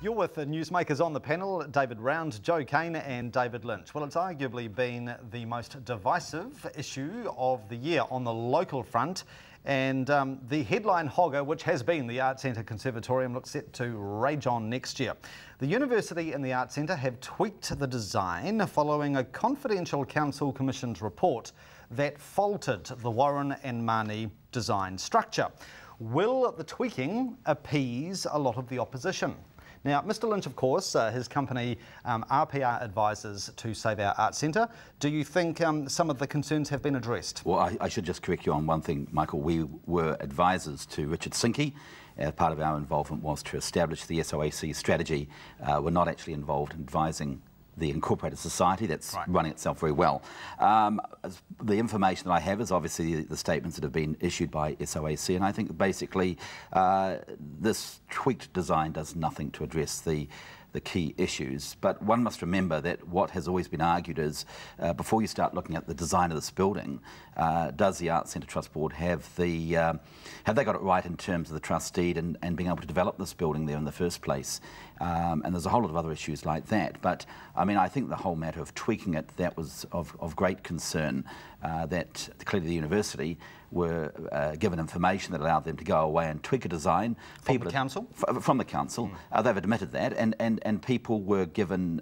You're with the Newsmakers on the panel, David Round, Jo Kane and David Lynch. Well, it's arguably been the most divisive issue of the year on the local front, and the headline hogger, which has been the Arts Centre Conservatorium, looks set to rage on next year. The University and the Arts Centre have tweaked the design following a confidential council commissioned report that faulted the Warren and Marnie design structure. Will the tweaking appease a lot of the opposition? Now, Mr Lynch, of course, his company RPR advises to Save Our Arts Centre. Do you think some of the concerns have been addressed? Well, I should just correct you on one thing, Michael. We were advisors to Richard Sinke. Part of our involvement was to establish the SOAC strategy. We're not actually involved in advising the incorporated society. That's right. Running itself very well. The information that I have is obviously the statements that have been issued by SOAC, and I think basically this tweaked design does nothing to address the key issues. But one must remember that what has always been argued is before you start looking at the design of this building, does the Arts Centre Trust Board have they got it right in terms of the trust deed and being able to develop this building there in the first place? And there's a whole lot of other issues like that. But I mean, I think the whole matter of tweaking it, that was of great concern, that clearly the university were given information that allowed them to go away and tweak a design. From the council? From the council. They've admitted that, and people were given,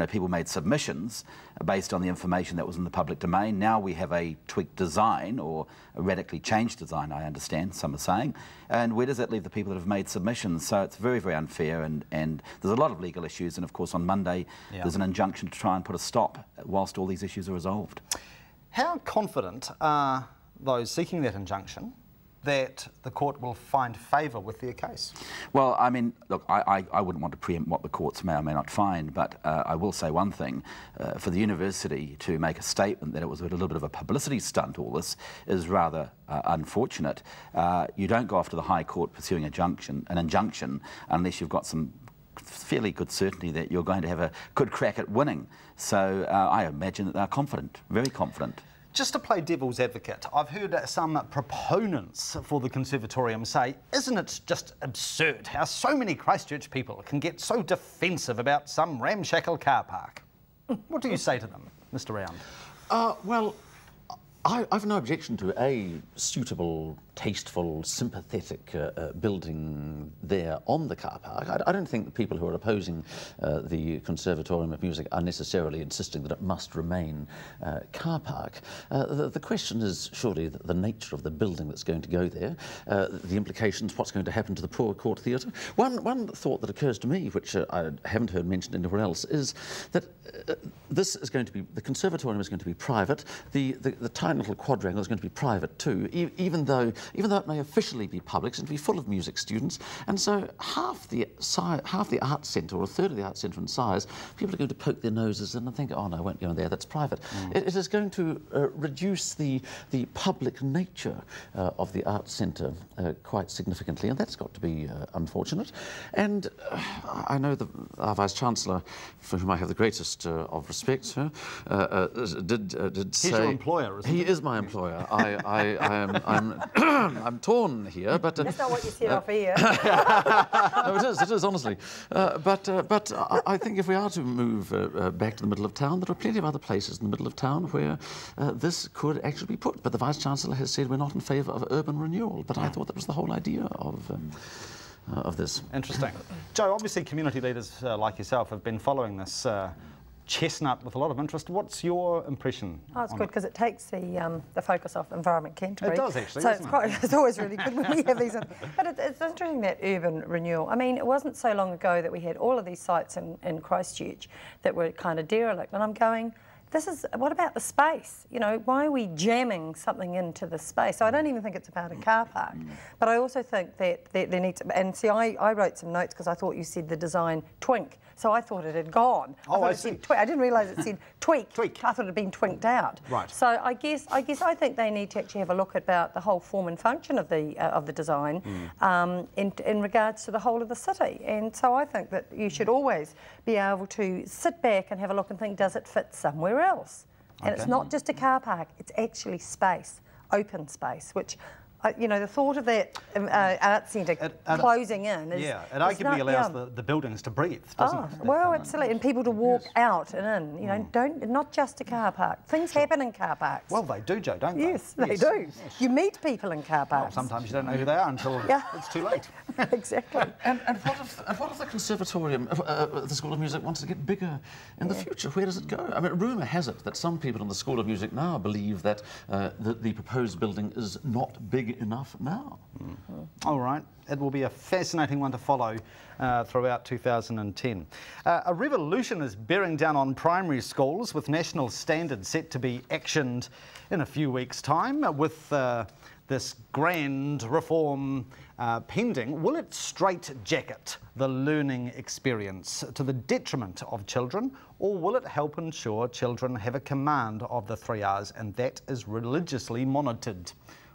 people made submissions based on the information that was in the public domain. Now we have a tweaked design, or a radically changed design, I understand, some are saying. And where does that leave the people that have made submissions? So it's very, very unfair, and there's a lot of legal issues, and of course on Monday there's an injunction to try and put a stop whilst all these issues are resolved. How confident are those seeking that injunction that the court will find favour with their case? Well, I mean, look, I wouldn't want to preempt what the courts may or may not find, but I will say one thing. For the university to make a statement that it was a little bit of a publicity stunt, all this, is rather unfortunate. You don't go off to the High Court pursuing an injunction unless you've got some fairly good certainty that you're going to have a good crack at winning. So I imagine that they're confident, very confident. Just to play devil's advocate, I've heard some proponents for the Conservatorium say, isn't it just absurd how so many Christchurch people can get so defensive about some ramshackle car park? What do you say to them, Mr Round? Well, I've no objection to a suitable, tasteful, sympathetic building there on the car park. I don't think the people who are opposing the Conservatorium of Music are necessarily insisting that it must remain car park. The question is surely the nature of the building that's going to go there, the implications, what's going to happen to the Poor Court Theatre. One thought that occurs to me, which I haven't heard mentioned anywhere else, is that this is going to be, the Conservatorium is going to be private, the tiny little quadrangle is going to be private too, even though it may officially be public. It's going to be full of music students, and so half the Arts Centre, or a third of the Arts Centre in size, people are going to poke their noses in and think, oh no, I won't go in there, that's private. It is going to reduce the public nature of the Arts Centre quite significantly, and that's got to be unfortunate. And I know our Vice-Chancellor, for whom I have the greatest of respect, did say... He's your employer, isn't he? He is my employer. I'm torn here, but... That's not what you said off here. No, it is, honestly. But I think if we are to move back to the middle of town, there are plenty of other places in the middle of town where this could actually be put. But the Vice-Chancellor has said we're not in favour of urban renewal, but I thought that was the whole idea of this. Interesting. Jo, obviously community leaders like yourself have been following this chestnut with a lot of interest. What's your impression? Oh, it's good because it takes the focus off Environment Canterbury. It does actually. So it's always really good when we have these. But it's interesting, that urban renewal. I mean, it wasn't so long ago that we had all of these sites in Christchurch that were kind of derelict, and I'm going, what about the space? You know, why are we jamming something into the space? So I don't even think it's about a car park. But I also think that there needs to, and see, I wrote some notes because I thought you said the design twink. So I thought it had gone. Oh, I see. I didn't realise it said tweak. Tweak. I thought it had been twinked out. Right. So I think they need to actually have a look about the whole form and function of the design in regards to the whole of the city. And so I think that you should always be able to sit back and have a look and think, does it fit somewhere else? And it's not just a car park, it's actually space, open space, which you know, the thought of that arts centre closing in is... Yeah, it arguably allows the buildings to breathe, doesn't it? Well, absolutely, and people to walk out and in, you know, not just a car park. Things happen in car parks. Well, they do, Jo, don't they? Yes, they do. Yes. You meet people in car parks. Well, sometimes you don't know who they are until it's too late. Exactly. And what if the Conservatorium, the School of Music, wants to get bigger in the future? Where does it go? I mean, rumour has it that some people in the School of Music now believe that the proposed building is not big enough now. All right. It will be a fascinating one to follow throughout 2010. A revolution is bearing down on primary schools, with national standards set to be actioned in a few weeks' time. With this grand reform pending, will it straitjacket the learning experience to the detriment of children, or will it help ensure children have a command of the 3 Rs and that is religiously monitored?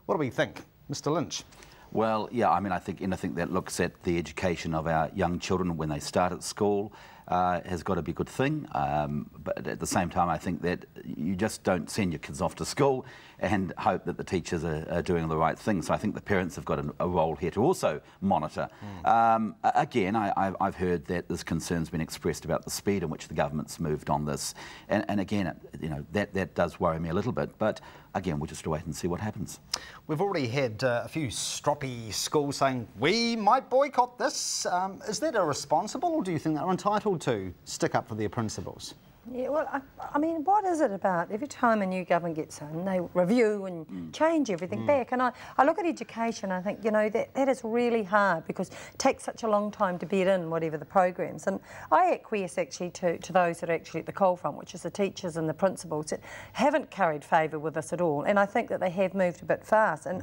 What do we think? Mr. Lynch? Well, yeah, I mean, I think anything that looks at the education of our young children when they start at school has got to be a good thing. But at the same time, I think that you just don't send your kids off to school and hope that the teachers are doing the right thing. So I think the parents have got a role here to also monitor. Again, I've heard that there's concerns been expressed about the speed in which the government's moved on this. And again, you know, that does worry me a little bit. But again, we'll just wait and see what happens. We've already had a few stroppy schools saying, we might boycott this. Is that irresponsible, or do you think they're entitled to stick up for their principles? Yeah, well, I mean, what is it about every time a new government gets in, they review and change everything back? And I look at education, I think, you know, that is really hard because it takes such a long time to bed in whatever the programs. And I acquiesce actually to those that are actually at the coal front, which is the teachers and the principals that haven't carried favour with us at all. And I think that they have moved a bit fast. And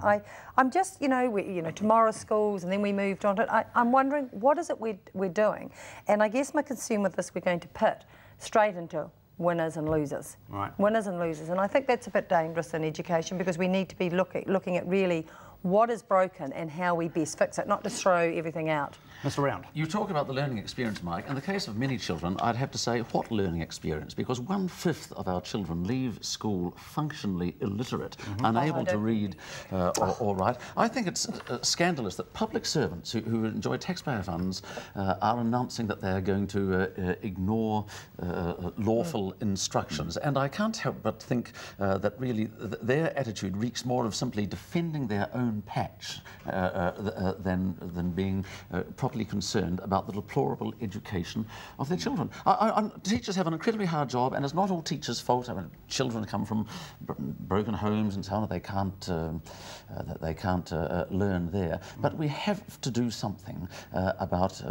I'm just, you know, tomorrow's schools, and then we moved on to it. I'm wondering, what is it we're doing? And I guess my concern with this, we're going to pit straight into winners and losers. Right. Winners and losers. And I think that's a bit dangerous in education because we need to be looking at really what is broken and how we best fix it, not just throw everything out. Mr. Round. You talk about the learning experience, Mike. In the case of many children, I'd have to say, what learning experience? Because 1/5 of our children leave school functionally illiterate, unable to read or write. I think it's scandalous that public servants who enjoy taxpayer funds are announcing that they're going to ignore lawful instructions. And I can't help but think that really their attitude reeks more of simply defending their own patch than being properly concerned about the deplorable education of their children. Teachers have an incredibly hard job, and it's not all teachers' fault. I mean, children come from broken homes and so on. They can't learn there. But we have to do something about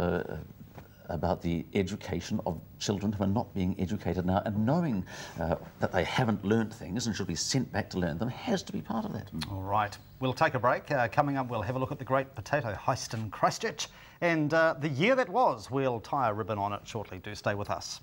the education of children who are not being educated now, and knowing that they haven't learned things and should be sent back to learn them has to be part of that. All right, we'll take a break. Coming up, we'll have a look at the Great Potato Heist in Christchurch and the year that was. We'll tie a ribbon on it shortly. Do stay with us.